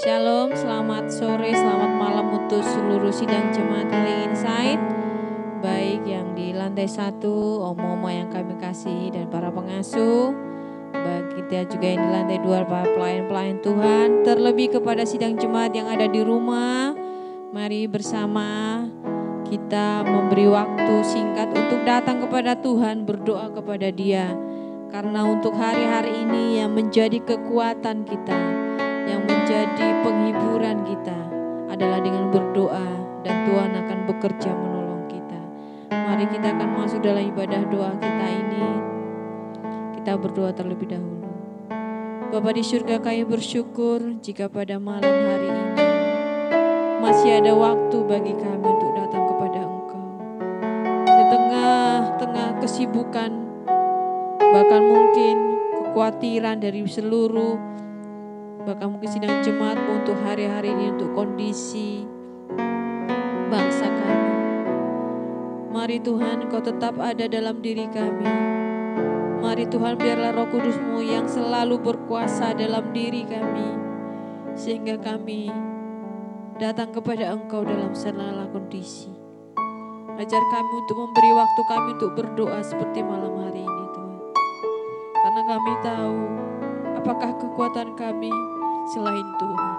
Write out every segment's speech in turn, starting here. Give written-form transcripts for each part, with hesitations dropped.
Shalom, selamat sore, selamat malam untuk seluruh sidang jemaat Healing Insight. Baik yang di lantai 1, Omo-omo yang kami kasih dan para pengasuh. Bagi kita juga yang di lantai 2, para pelayan-pelayan Tuhan. Terlebih kepada sidang jemaat yang ada di rumah. Mari bersama kita memberi waktu singkat untuk datang kepada Tuhan, berdoa kepada Dia. Karena untuk hari-hari ini yang menjadi kekuatan kita, yang menjadi penghiburan kita adalah dengan berdoa, dan Tuhan akan bekerja menolong kita. Mari kita akan masuk dalam ibadah doa kita ini. Kita berdoa terlebih dahulu. Bapa di surga, kami bersyukur jika pada malam hari ini masih ada waktu bagi kami untuk datang kepada Engkau. Di tengah-tengah kesibukan, bahkan mungkin kekhawatiran dari seluruh, bahkan mungkin sidang jemaat untuk hari-hari ini, untuk kondisi bangsa kami. Mari Tuhan, Engkau tetap ada dalam diri kami. Mari Tuhan, biarlah Roh Kudus-Mu yang selalu berkuasa dalam diri kami, sehingga kami datang kepada Engkau dalam segala kondisi. Ajar kami untuk memberi waktu kami untuk berdoa seperti malam hari ini Tuhan. Karena kami tahu apakah kekuatan kami selain Tuhan.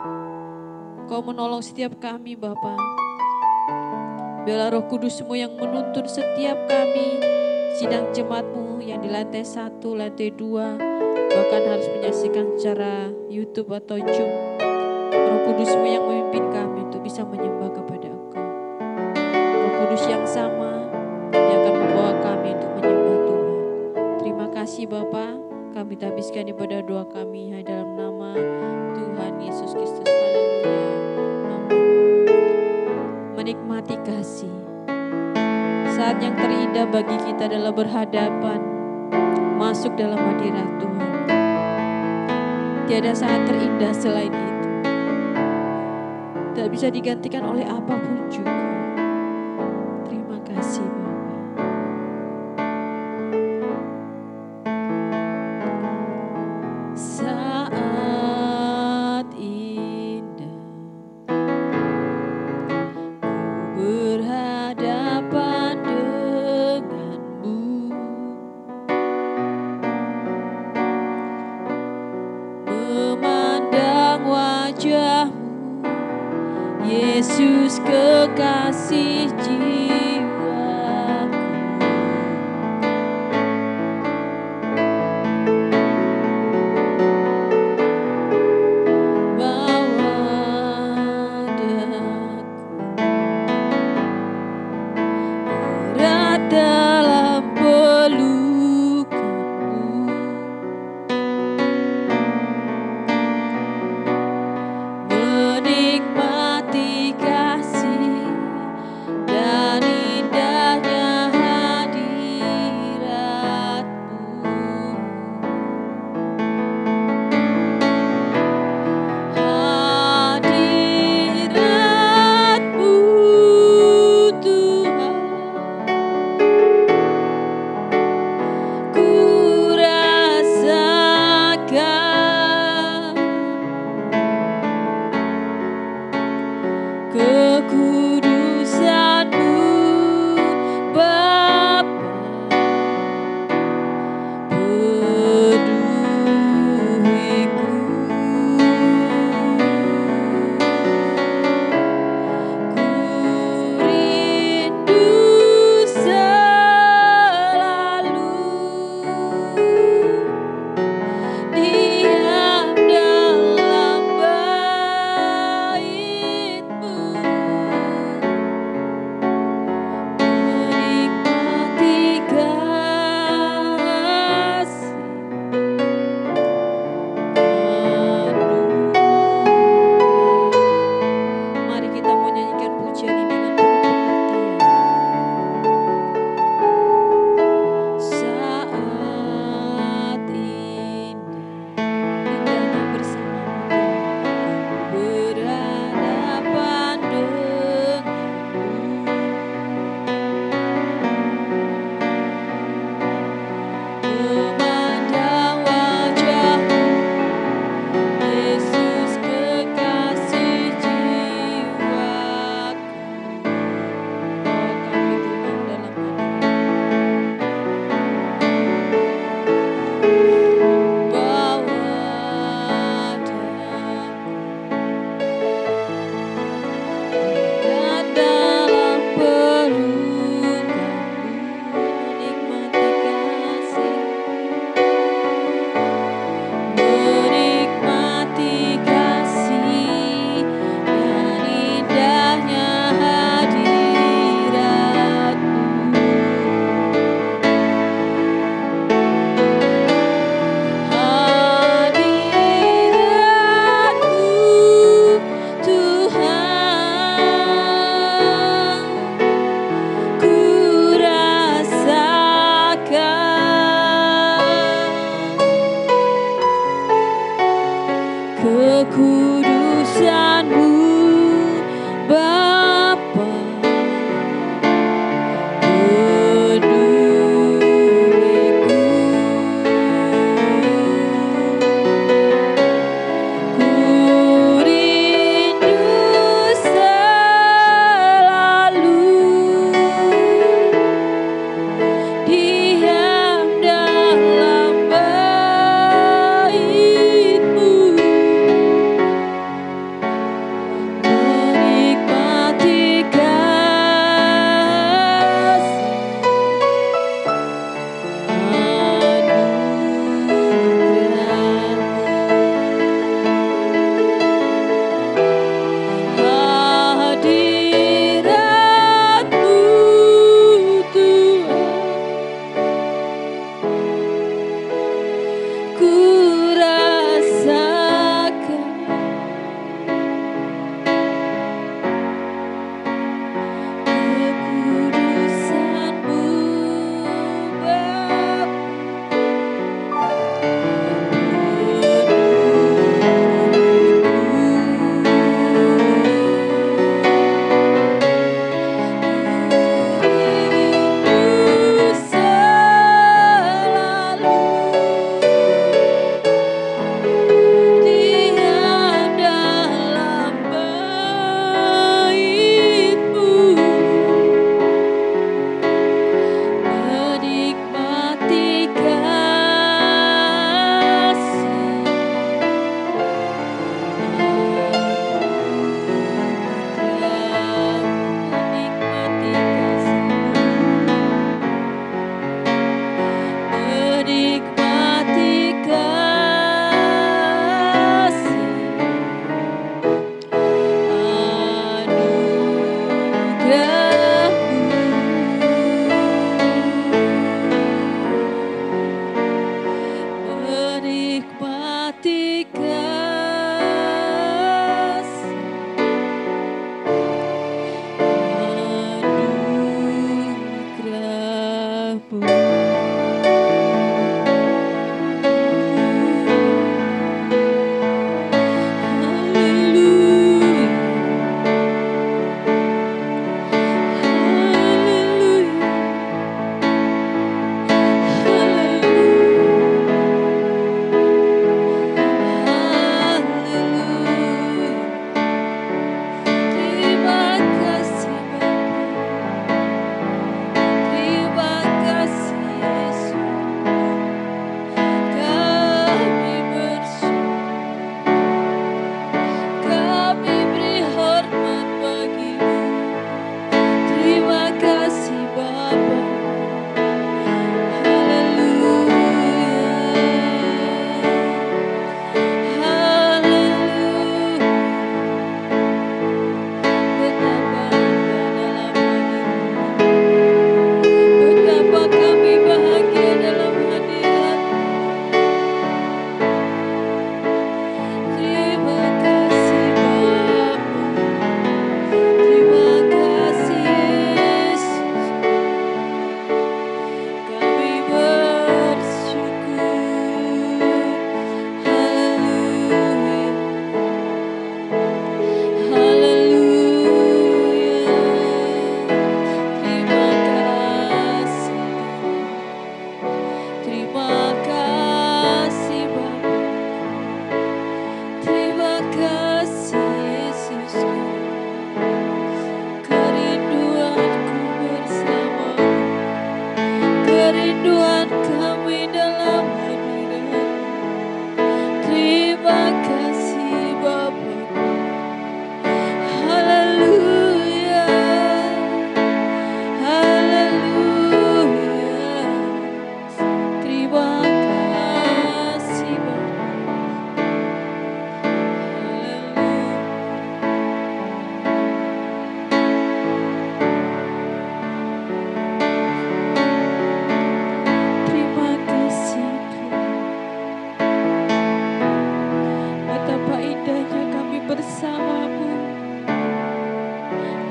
Engkau menolong setiap kami Bapa. Biarlah Roh Kudus-Mu yang menuntun setiap kami, sidang jemaat-Mu yang di lantai 1, lantai 2, bahkan harus menyaksikan secara YouTube atau Zoom. Roh Kudus-Mu yang memimpin kami untuk bisa menyembah kepada Engkau. Roh Kudus yang sama yang akan membawa kami untuk menyembah Tuhan. Terima kasih Bapa. Kami habiskan ibadah doa kami hanya dalam nama Tuhan Yesus Kristus. Haleluya. Amin. Menikmati kasih. Saat yang terindah bagi kita adalah berhadapan, masuk dalam hadirat Tuhan. Tiada saat terindah selain itu. Tidak bisa digantikan oleh apapun juga. Terima kasih Bapa. Saat indah ku berhadapan denganmu, memandang wajahmu, Yesus kekasih jiwaku. Bawa daku erat dalam pelukanmu, menikmati kasih dan kekudusan-Mu Bapa.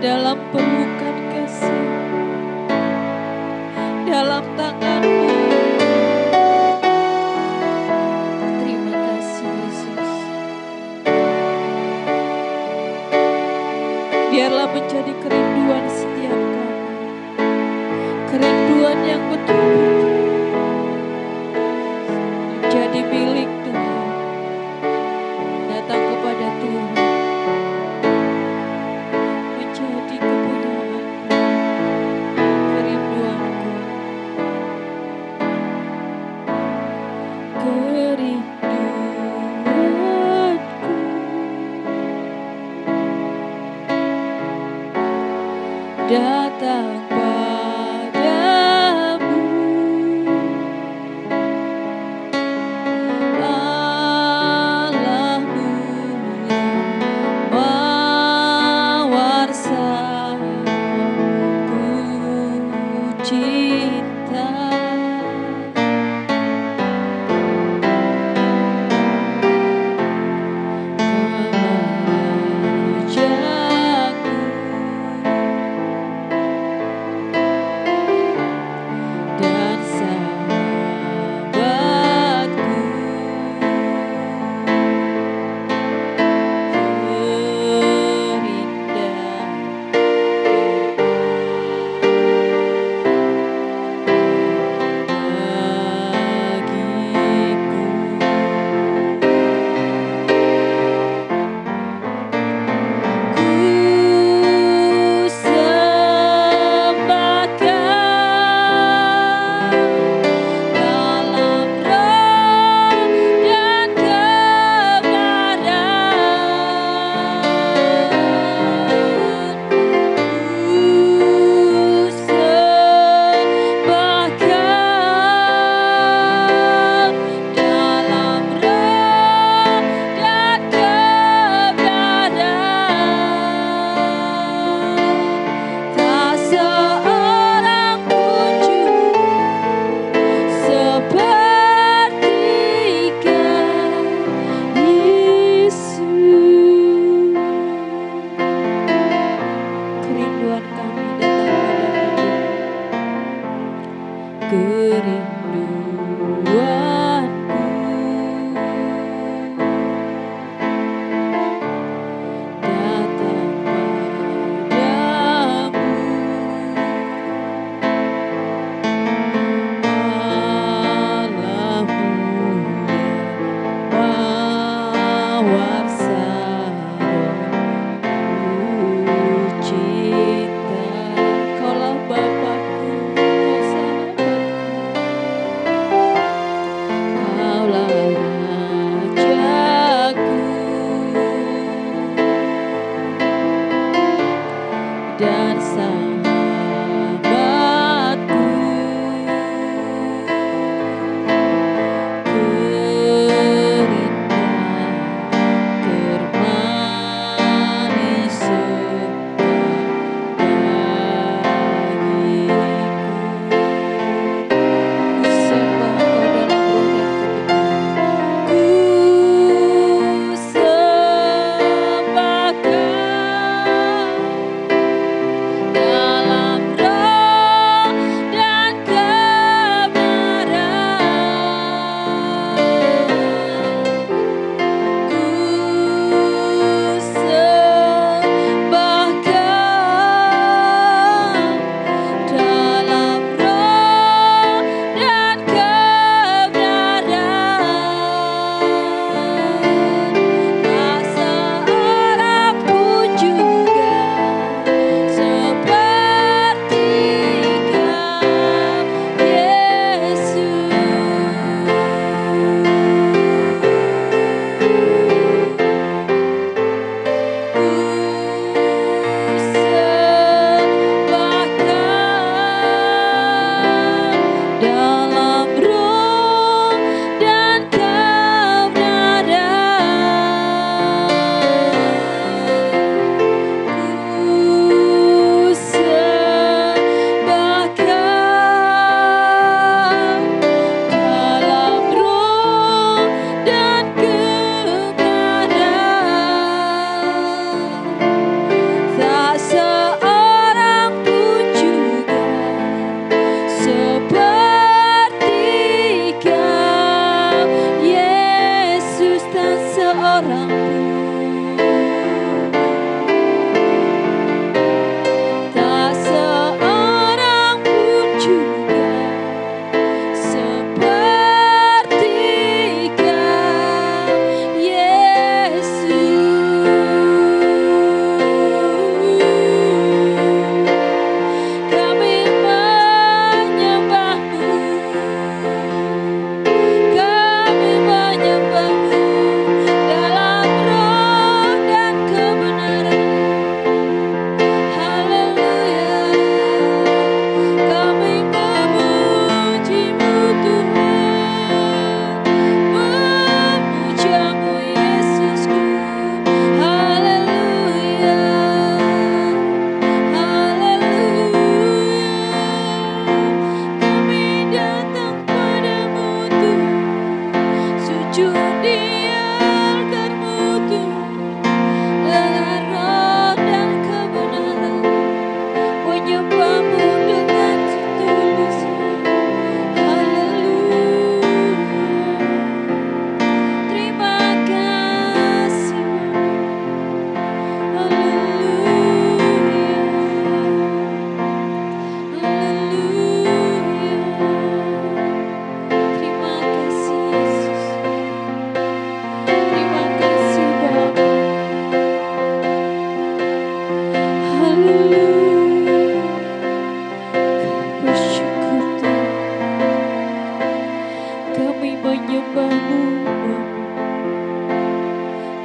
dalam pelukan kasih, dalam tangan-Mu. Terima kasih Yesus. biarlah menjadi kerinduan setiap kami. Kerinduan yang betul-betul menjadi milik Tuhan. Datang kepada Tuhan, menjadi kepunyaan, kerinduanku. Datang padamu, Allahmu yang mawarsa ku cinta.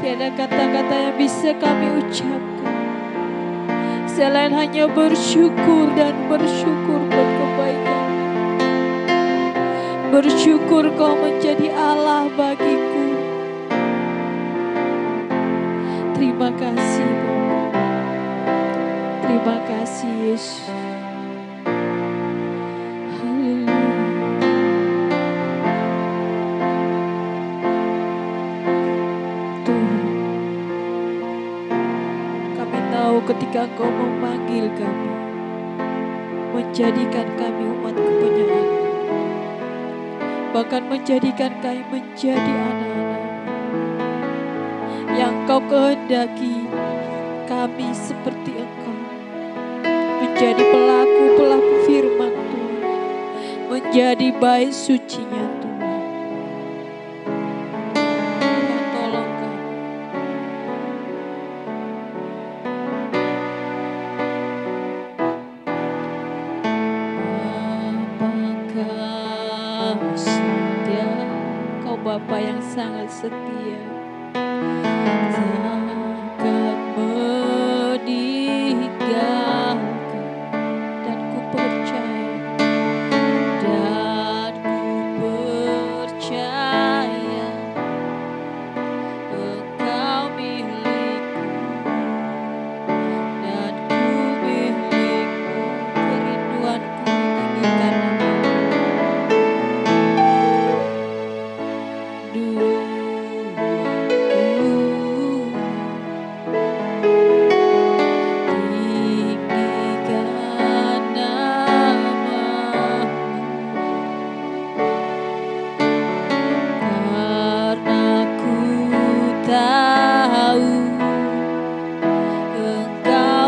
Tiada kata-kata yang bisa kami ucapkan selain hanya bersyukur dan bersyukur buat kebaikan. Bersyukur Kau menjadi Allah bagiku. Terima kasih Bapa. Terima kasih Yesus. Ketika Engkau memanggil kami, menjadikan kami umat kepunyaan, bahkan menjadikan kami menjadi anak-anak yang Kau kehendaki kami seperti Engkau, menjadi pelaku-pelaku firman Tuhan, menjadi bait sucinya Tuhan. Bapa yang sangat setia, takkan meninggalkan, dan ku percaya, Engkau milikku, dan ku milikmu, kerinduanku tinggikan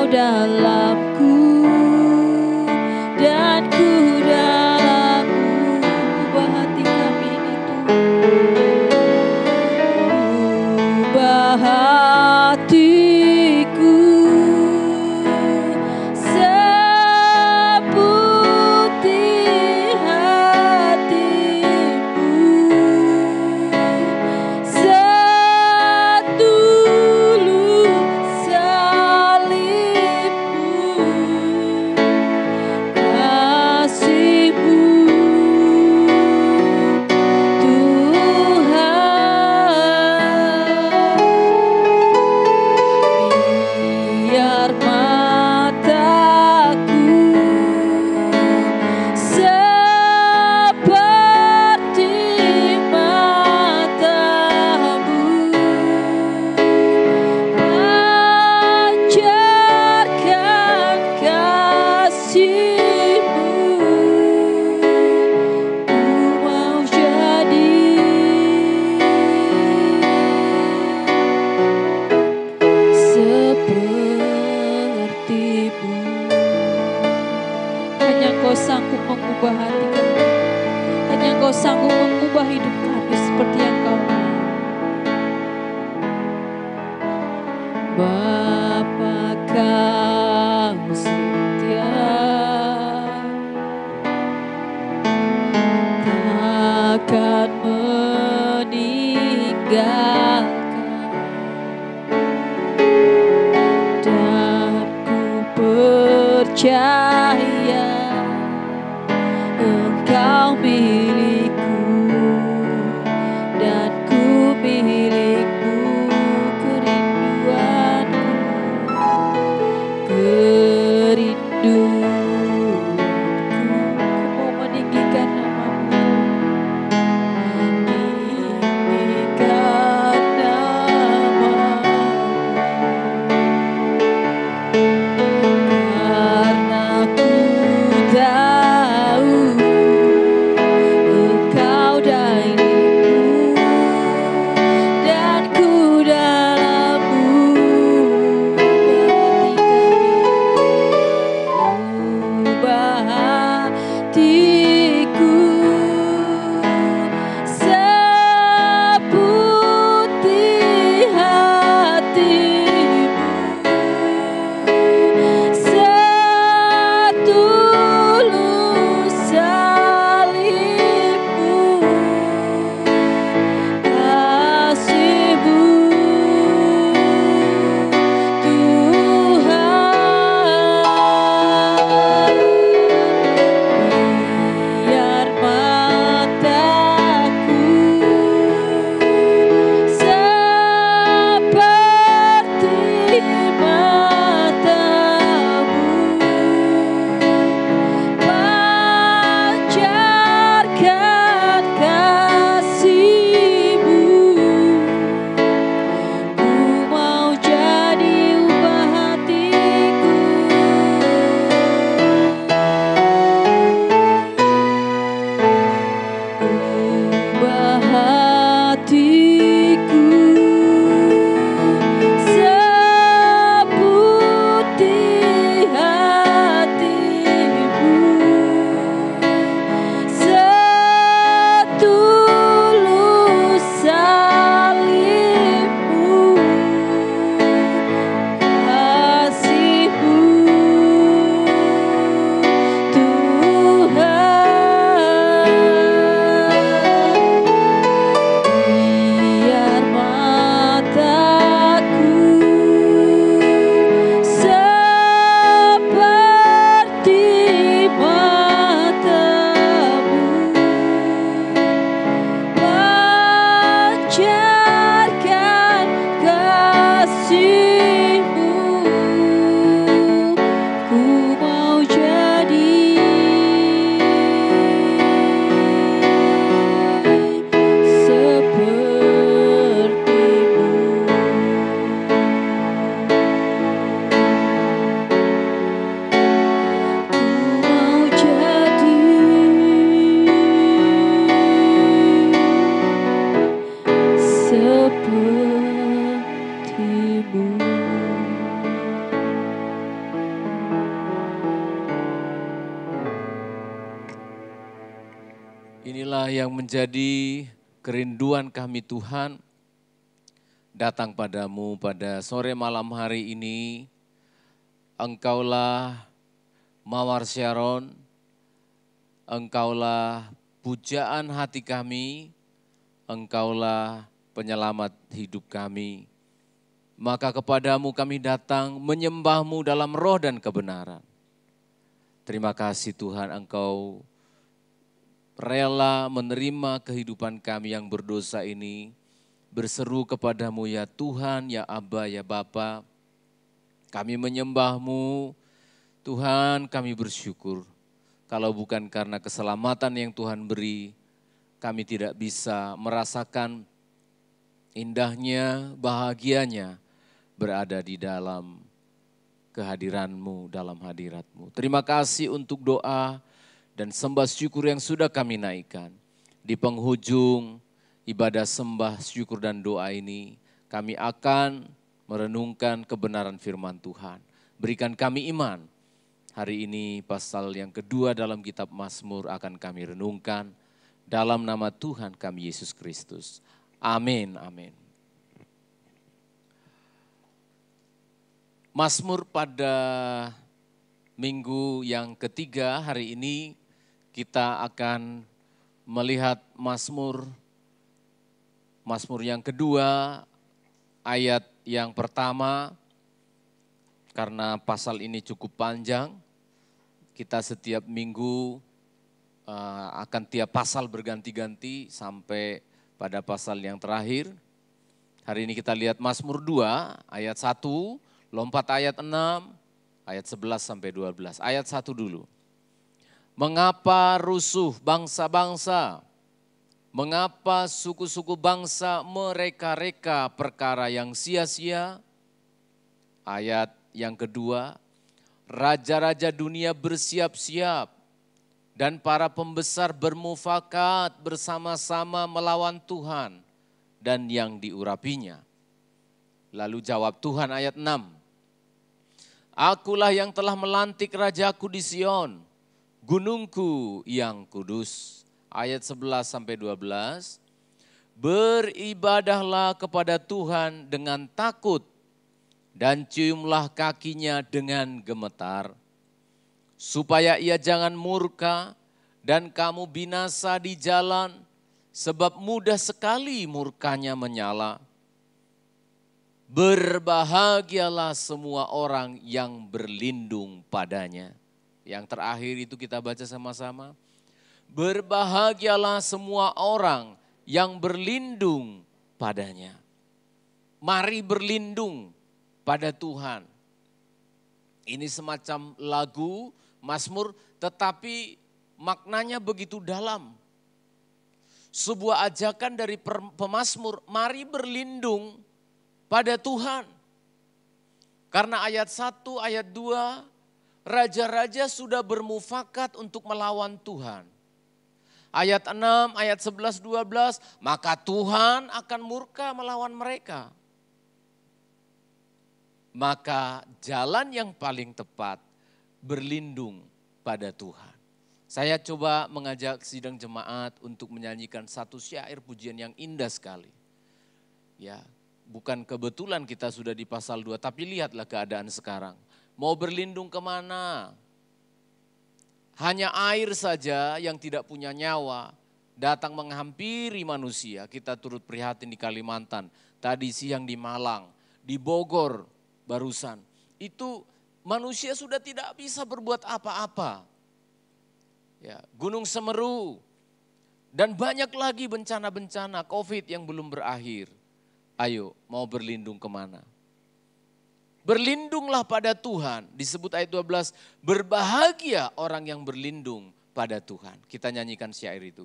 dalamku dan ku dalammu. Ubah hati kami ini Tuhan, ubah hatiku seputih hatimu, setulus sanggup mengubah hati kami. Hanya Engkau sanggup mengubah hidup kami seperti yang Kau mau. Bapa Kau setia, takkan meninggalkan, dan ku percaya Engkau milikku dan ku milikmu, kerinduanku, mau meninggikan namamu, meninggikan namamu, karena Inilah yang menjadi kerinduan kami Tuhan, datang padamu pada sore malam hari ini. Engkaulah Mawar Syaron, Engkaulah pujaan hati kami, Engkaulah penyelamat hidup kami. Maka kepadamu kami datang menyembahmu dalam roh dan kebenaran. Terima kasih Tuhan, Engkau rela menerima kehidupan kami yang berdosa ini, berseru kepadamu ya Tuhan, ya Aba, ya Bapa. Kami menyembahmu, Tuhan, kami bersyukur. Kalau bukan karena keselamatan yang Tuhan beri, kami tidak bisa merasakan indahnya, bahagianya berada di dalam kehadiran-Mu, dalam hadirat-Mu. Terima kasih untuk doa dan sembah syukur yang sudah kami naikkan. Di penghujung ibadah sembah syukur dan doa ini, kami akan merenungkan kebenaran firman Tuhan. Berikan kami iman. Hari ini pasal yang kedua dalam kitab Mazmur akan kami renungkan. Dalam nama Tuhan kami Yesus Kristus. Amin, amin. Mazmur pada minggu yang ketiga hari ini, kita akan melihat Mazmur yang kedua, ayat yang pertama, karena pasal ini cukup panjang, kita setiap minggu akan tiap pasal berganti-ganti sampai pada pasal yang terakhir. Hari ini kita lihat Mazmur 2, ayat 1, lompat ayat 6, ayat 11 sampai 12. Ayat 1 dulu. Mengapa rusuh bangsa-bangsa? Mengapa suku-suku bangsa mereka-reka perkara yang sia-sia? Ayat yang kedua, raja-raja dunia bersiap-siap dan para pembesar bermufakat bersama-sama melawan Tuhan dan yang diurapinya. Lalu jawab Tuhan ayat 6. Akulah yang telah melantik rajaku di Sion, gunungku yang kudus. Ayat 11 sampai 12. Beribadahlah kepada Tuhan dengan takut dan ciumlah kakinya dengan gemetar. Supaya ia jangan murka dan kamu binasa di jalan, sebab mudah sekali murkanya menyala. Berbahagialah semua orang yang berlindung padanya. Yang terakhir itu kita baca sama-sama. Berbahagialah semua orang yang berlindung padanya. Mari berlindung pada Tuhan. Ini semacam lagu, Mazmur, tetapi maknanya begitu dalam. Sebuah ajakan dari pemazmur, mari berlindung pada Tuhan. Karena ayat 1, ayat 2, raja-raja sudah bermufakat untuk melawan Tuhan. Ayat 6, ayat 11, 12, maka Tuhan akan murka melawan mereka. Maka jalan yang paling tepat berlindung pada Tuhan. Saya coba mengajak sidang jemaat untuk menyanyikan satu syair pujian yang indah sekali. Ya, bukan kebetulan kita sudah di pasal 2, tapi lihatlah keadaan sekarang. Mau berlindung kemana? Hanya air saja yang tidak punya nyawa datang menghampiri manusia. Kita turut prihatin di Kalimantan, tadi siang di Malang, di Bogor barusan. Itu manusia sudah tidak bisa berbuat apa-apa. Ya, Gunung Semeru dan banyak lagi bencana-bencana COVID yang belum berakhir. Ayo, mau berlindung kemana? Berlindunglah pada Tuhan, disebut ayat 12, berbahagia orang yang berlindung pada Tuhan. Kita nyanyikan syair itu.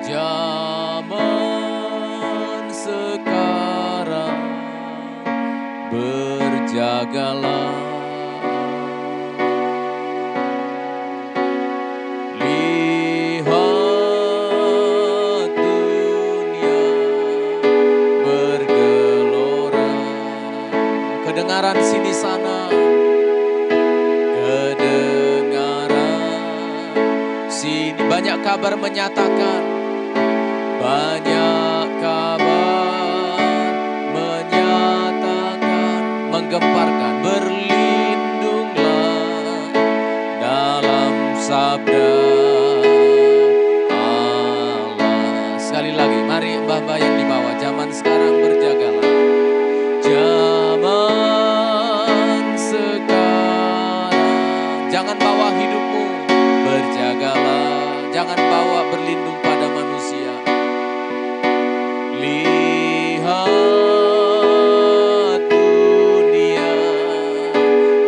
Zaman sekarang berjagalah. Kedengaran sini sana, kedengaran kabar menyatakan, banyak kabar menyatakan, menggemparkan, berlindunglah dalam sabda Allah. Sekali lagi, mari mbah-mbah yang di bawah, zaman sekarang berjagalah. Zaman sekarang, jangan bawa hidupmu, berjagalah. Jangan bawa berlindung pada manusia. Lihat dunia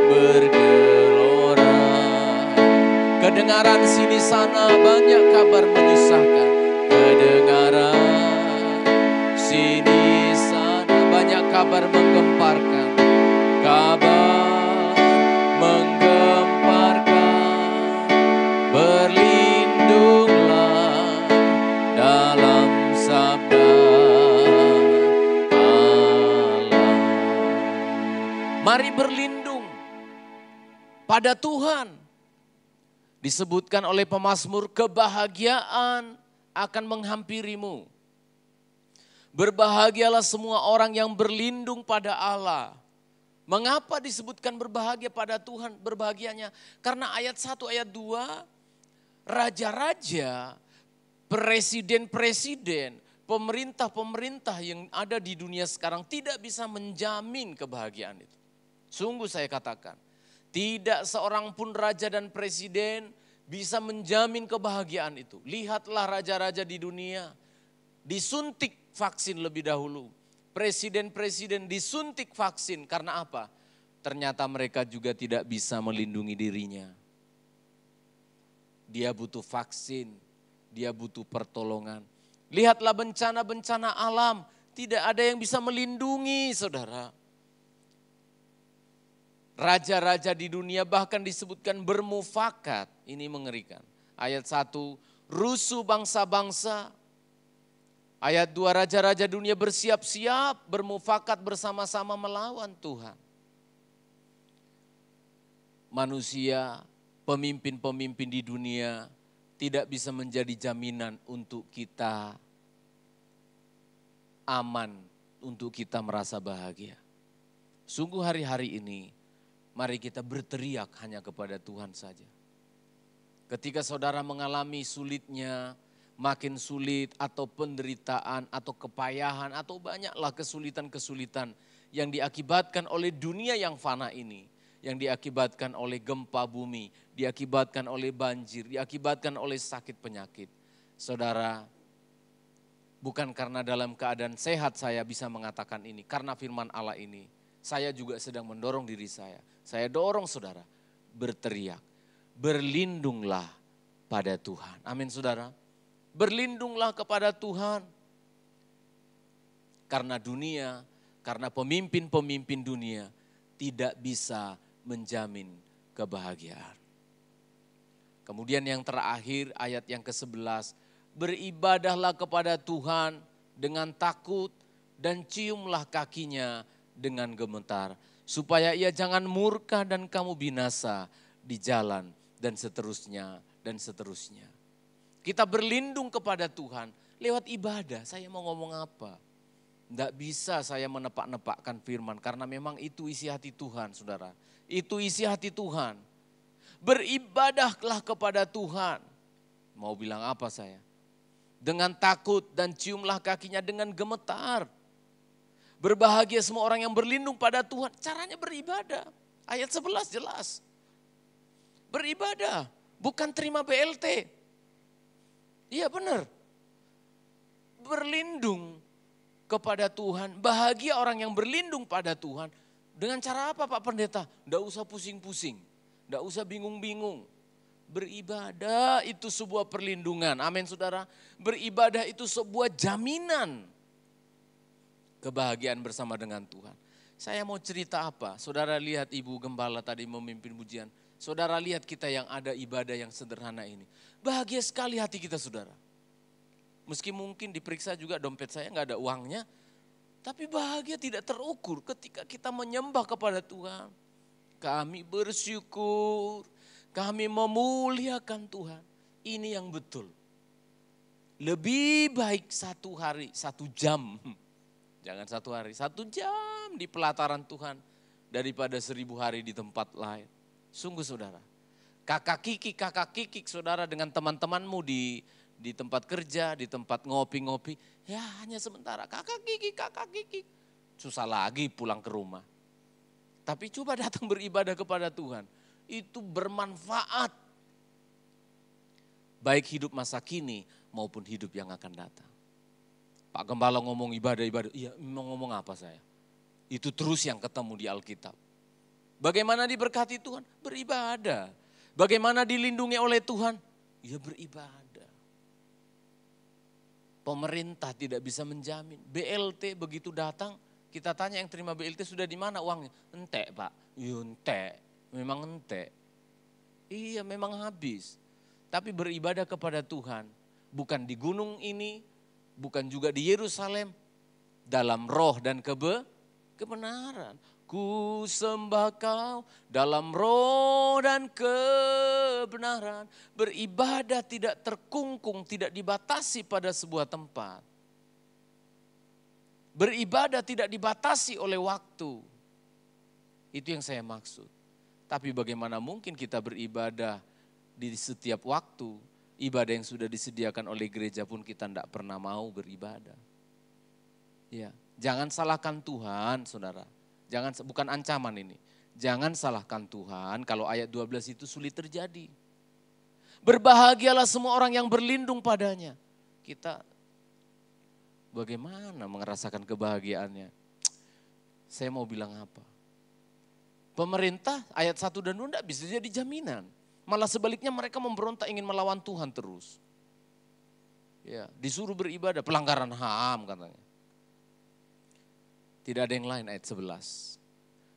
bergelora. Kedengaran sini sana banyak kabar menyusahkan. Kedengaran sini sana banyak kabar menggemparkan. Kabar menggemparkan. Berlindunglah dalam sabda Allah. Mari berlindung pada Tuhan. Disebutkan oleh pemazmur, kebahagiaan akan menghampirimu. Berbahagialah semua orang yang berlindung pada Allah. Mengapa disebutkan berbahagia pada Tuhan? Berbahagianya karena ayat 1, ayat 2, raja-raja, presiden-presiden, pemerintah-pemerintah yang ada di dunia sekarang tidak bisa menjamin kebahagiaan itu. Sungguh saya katakan, tidak seorang pun raja dan presiden bisa menjamin kebahagiaan itu. Lihatlah raja-raja di dunia, disuntik vaksin lebih dahulu. Presiden-presiden disuntik vaksin karena apa? Ternyata mereka juga tidak bisa melindungi dirinya. Dia butuh vaksin, dia butuh pertolongan. Lihatlah bencana-bencana alam, tidak ada yang bisa melindungi saudara. Raja-raja di dunia bahkan disebutkan bermufakat, ini mengerikan. Ayat 1, rusuh bangsa-bangsa. Ayat 2, raja-raja dunia bersiap-siap, bermufakat bersama-sama melawan Tuhan. Manusia, pemimpin-pemimpin di dunia tidak bisa menjadi jaminan untuk kita aman, untuk kita merasa bahagia. Sungguh hari-hari ini, mari kita berteriak hanya kepada Tuhan saja. Ketika saudara mengalami sulitnya, makin sulit atau penderitaan atau kepayahan atau banyaklah kesulitan-kesulitan yang diakibatkan oleh dunia yang fana ini. Yang diakibatkan oleh gempa bumi, diakibatkan oleh banjir, diakibatkan oleh sakit penyakit. Saudara, bukan karena dalam keadaan sehat saya bisa mengatakan ini, karena firman Allah ini. Saya juga sedang mendorong diri saya. Saya dorong saudara berteriak, berlindunglah pada Tuhan. Amin saudara. Berlindunglah kepada Tuhan. Karena dunia, karena pemimpin-pemimpin dunia tidak bisa menjamin kebahagiaan. Kemudian yang terakhir ayat yang ke-11. Beribadahlah kepada Tuhan dengan takut dan ciumlah kakinya dengan gemetar, supaya ia jangan murka dan kamu binasa di jalan, dan seterusnya, dan seterusnya. Kita berlindung kepada Tuhan lewat ibadah. Saya mau ngomong apa? Tidak bisa saya menepak-nepakkan firman, karena memang itu isi hati Tuhan, saudara. Itu isi hati Tuhan. Beribadahlah kepada Tuhan. Mau bilang apa saya? Dengan takut dan ciumlah kakinya dengan gemetar. Berbahagia semua orang yang berlindung pada Tuhan. Caranya beribadah. Ayat 11 jelas. Beribadah, bukan terima BLT. Iya benar. Berlindung kepada Tuhan. Bahagia orang yang berlindung pada Tuhan. Dengan cara apa Pak Pendeta? Tidak usah pusing-pusing. Tidak usah bingung-bingung. Beribadah itu sebuah perlindungan. Amin saudara. Beribadah itu sebuah jaminan kebahagiaan bersama dengan Tuhan. Saya mau cerita apa? Saudara lihat Ibu Gembala tadi memimpin pujian. Saudara lihat kita yang ada ibadah yang sederhana ini. Bahagia sekali hati kita saudara. Meski mungkin diperiksa juga dompet saya nggak ada uangnya. Tapi bahagia tidak terukur ketika kita menyembah kepada Tuhan. Kami bersyukur, kami memuliakan Tuhan. Ini yang betul. Lebih baik 1 hari, 1 jam. Jangan 1 hari, 1 jam di pelataran Tuhan daripada 1000 hari di tempat lain. Sungguh saudara, kakak kikik saudara dengan teman-temanmu di tempat kerja, di tempat ngopi-ngopi. Ya hanya sementara, kakak kikik. Susah lagi pulang ke rumah. Tapi coba datang beribadah kepada Tuhan. Itu bermanfaat. Baik hidup masa kini maupun hidup yang akan datang. Pak Gembala ngomong ibadah, iya mau ngomong apa saya? Itu terus yang ketemu di Alkitab. Bagaimana diberkati Tuhan? Beribadah. Bagaimana dilindungi oleh Tuhan? Ya beribadah. Pemerintah tidak bisa menjamin. BLT begitu datang, kita tanya yang terima BLT sudah di mana uangnya? Entek Pak, iya entek, memang entek. Iya memang habis. Tapi beribadah kepada Tuhan, bukan di gunung ini, bukan juga di Yerusalem, dalam roh dan kebenaran. Ku sembah Kau dalam roh dan kebenaran. Beribadah tidak terkungkung, tidak dibatasi pada sebuah tempat. Beribadah tidak dibatasi oleh waktu. Itu yang saya maksud. Tapi bagaimana mungkin kita beribadah di setiap waktu. Ibadah yang sudah disediakan oleh gereja pun kita tidak pernah mau beribadah. Ya, jangan salahkan Tuhan, saudara. Bukan ancaman ini. Jangan salahkan Tuhan kalau ayat 12 itu sulit terjadi. Berbahagialah semua orang yang berlindung padanya. Kita bagaimana merasakan kebahagiaannya? Saya mau bilang apa? Pemerintah ayat 1 dan 2 tidak bisa jadi jaminan. Malah sebaliknya mereka memberontak ingin melawan Tuhan terus. Ya, disuruh beribadah, pelanggaran HAM katanya. Tidak ada yang lain ayat 11.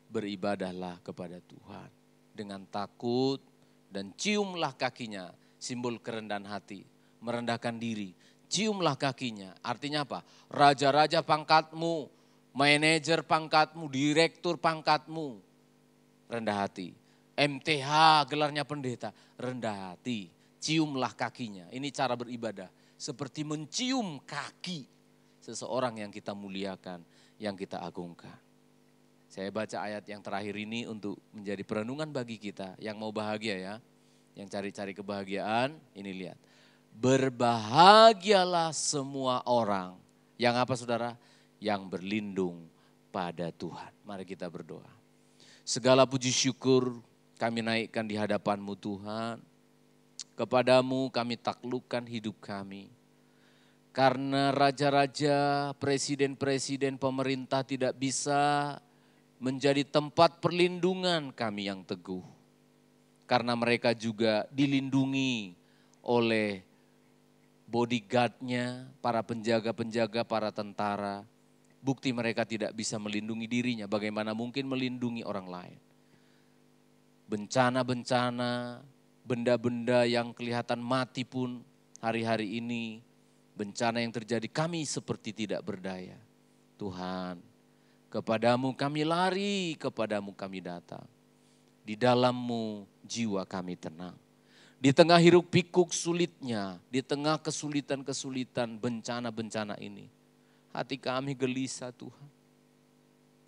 Beribadahlah kepada Tuhan dengan takut dan ciumlah kakinya, simbol kerendahan hati, merendahkan diri. Ciumlah kakinya, artinya apa? Raja-raja pangkatmu, manajer pangkatmu, direktur pangkatmu, rendah hati. MTH gelarnya pendeta, rendah hati. Ciumlah kakinya, ini cara beribadah. Seperti mencium kaki seseorang yang kita muliakan, yang kita agungkan. Saya baca ayat yang terakhir ini untuk menjadi perenungan bagi kita yang mau bahagia ya. Yang cari-cari kebahagiaan, ini lihat. Berbahagialah semua orang. Yang apa saudara? Yang berlindung pada Tuhan. Mari kita berdoa. Segala puji syukur kami naikkan di hadapan-Mu Tuhan. Kepadamu kami taklukkan hidup kami. Karena raja-raja, presiden-presiden pemerintah tidak bisa menjadi tempat perlindungan kami yang teguh. Karena mereka juga dilindungi oleh bodyguard-nya, para penjaga-penjaga, para tentara. Bukti mereka tidak bisa melindungi dirinya, bagaimana mungkin melindungi orang lain. Bencana-bencana, benda-benda yang kelihatan mati pun hari-hari ini, bencana yang terjadi kami seperti tidak berdaya. Tuhan, kepadamu kami lari, kepadamu kami datang. Di dalam-Mu jiwa kami tenang. Di tengah hiruk pikuk sulitnya, di tengah kesulitan-kesulitan bencana-bencana ini. Hati kami gelisah Tuhan.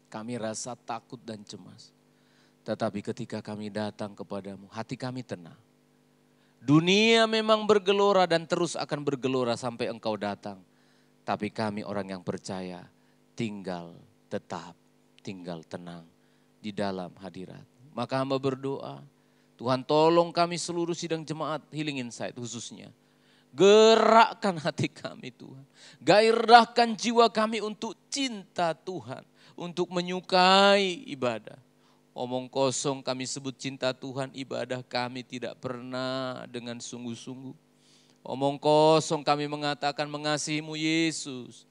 Kami rasa takut dan cemas. Tetapi ketika kami datang kepadamu, hati kami tenang. Dunia memang bergelora dan terus akan bergelora sampai Engkau datang. Tapi kami orang yang percaya tetap tinggal tenang di dalam hadirat. Maka hamba berdoa, Tuhan tolong kami seluruh sidang jemaat Healing Insight khususnya. Gerakkan hati kami Tuhan. Gairahkan jiwa kami untuk cinta Tuhan. Untuk menyukai ibadah. Omong kosong kami sebut cinta Tuhan, ibadah kami tidak pernah dengan sungguh-sungguh. Omong kosong kami mengatakan mengasihi-Mu Yesus.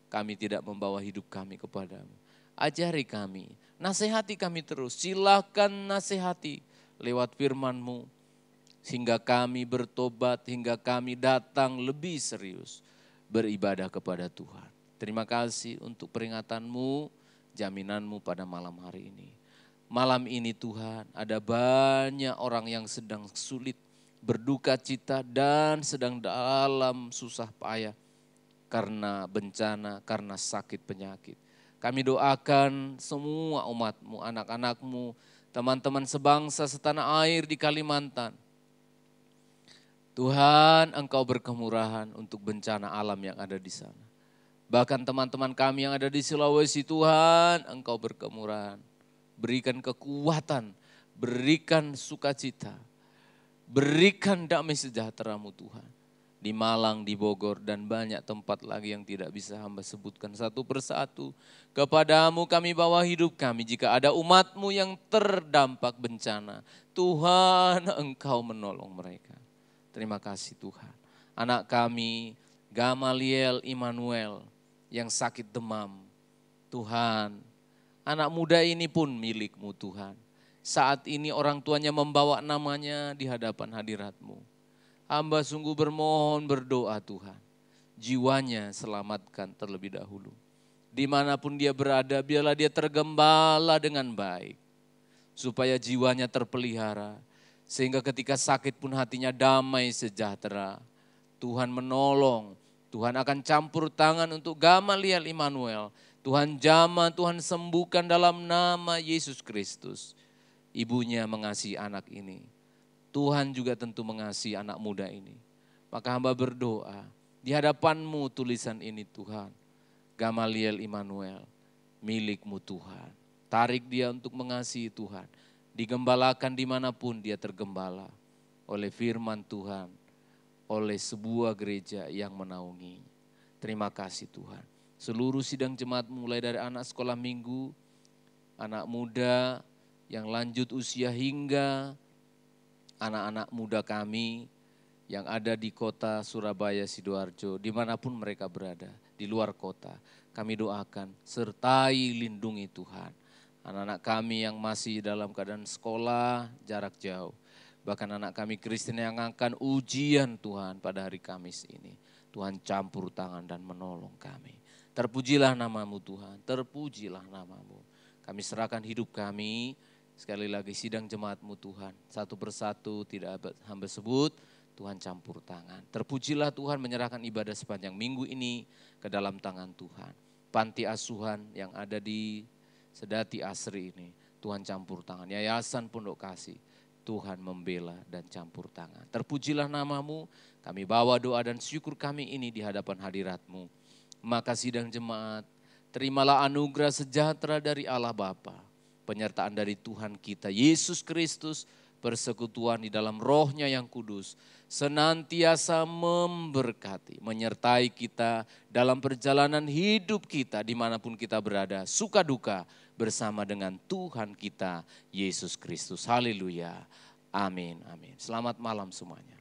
Kami tidak membawa hidup kami kepadamu. Ajari kami, nasihati kami terus. Silakan nasihati lewat firman-Mu. Hingga kami bertobat, hingga kami datang lebih serius beribadah kepada Tuhan. Terima kasih untuk peringatan-Mu, jaminan-Mu pada malam hari ini. Malam ini Tuhan ada banyak orang yang sedang sulit, berduka cita dan sedang dalam susah payah karena bencana, karena sakit penyakit. Kami doakan semua umat-Mu, anak-anak-Mu, teman-teman sebangsa setanah air di Kalimantan. Tuhan, Engkau berkemurahan untuk bencana alam yang ada di sana. Bahkan teman-teman kami yang ada di Sulawesi, Tuhan, Engkau berkemurahan. Berikan kekuatan, berikan sukacita, berikan damai sejahtera-Mu Tuhan. Di Malang, di Bogor, dan banyak tempat lagi yang tidak bisa hamba sebutkan satu persatu. Kepadamu kami bawa hidup kami jika ada umat-Mu yang terdampak bencana. Tuhan, Engkau menolong mereka. Terima kasih Tuhan. Anak kami, Gamaliel Immanuel, yang sakit demam. Tuhan, anak muda ini pun milik-Mu Tuhan. Saat ini orang tuanya membawa namanya di hadapan hadirat-Mu. Hamba sungguh bermohon berdoa Tuhan. Jiwanya selamatkan terlebih dahulu. Dimanapun dia berada, biarlah dia tergembala dengan baik. Supaya jiwanya terpelihara. Sehingga ketika sakit pun hatinya damai sejahtera. Tuhan menolong. Tuhan akan campur tangan untuk Gamaliel Immanuel. Tuhan jamah, Tuhan sembuhkan dalam nama Yesus Kristus. Ibunya mengasihi anak ini. Tuhan juga tentu mengasihi anak muda ini. Maka hamba berdoa, di hadapan-Mu tulisan ini Tuhan. Gamaliel Immanuel, milik-Mu Tuhan. Tarik dia untuk mengasihi Tuhan. Digembalakan dimanapun dia tergembala. Oleh firman Tuhan, oleh sebuah gereja yang menaungi. Terima kasih Tuhan. Seluruh sidang jemaat mulai dari anak sekolah minggu, anak muda yang lanjut usia hingga anak-anak muda kami yang ada di kota Surabaya, Sidoarjo, dimanapun mereka berada, di luar kota. Kami doakan, sertai lindungi Tuhan. Anak-anak kami yang masih dalam keadaan sekolah jarak jauh. Bahkan anak kami Kristen yang akan ujian Tuhan pada hari Kamis ini. Tuhan campur tangan dan menolong kami. Terpujilah nama-Mu Tuhan, terpujilah nama-Mu. Kami serahkan hidup kami. Sekali lagi sidang jemaat-Mu Tuhan, satu persatu tidak hamba sebut, Tuhan campur tangan. Terpujilah Tuhan menyerahkan ibadah sepanjang minggu ini ke dalam tangan Tuhan. Panti asuhan yang ada di Sedati Asri ini, Tuhan campur tangan. Yayasan Pondok Kasih, Tuhan membela dan campur tangan. Terpujilah nama-Mu, kami bawa doa dan syukur kami ini di hadapan hadirat-Mu. Maka sidang jemaat, terimalah anugerah sejahtera dari Allah Bapa. Penyertaan dari Tuhan kita, Yesus Kristus, persekutuan di dalam rohnya yang kudus, senantiasa memberkati, menyertai kita dalam perjalanan hidup kita dimanapun kita berada, suka duka bersama dengan Tuhan kita, Yesus Kristus. Haleluya, amin, amin. Selamat malam semuanya.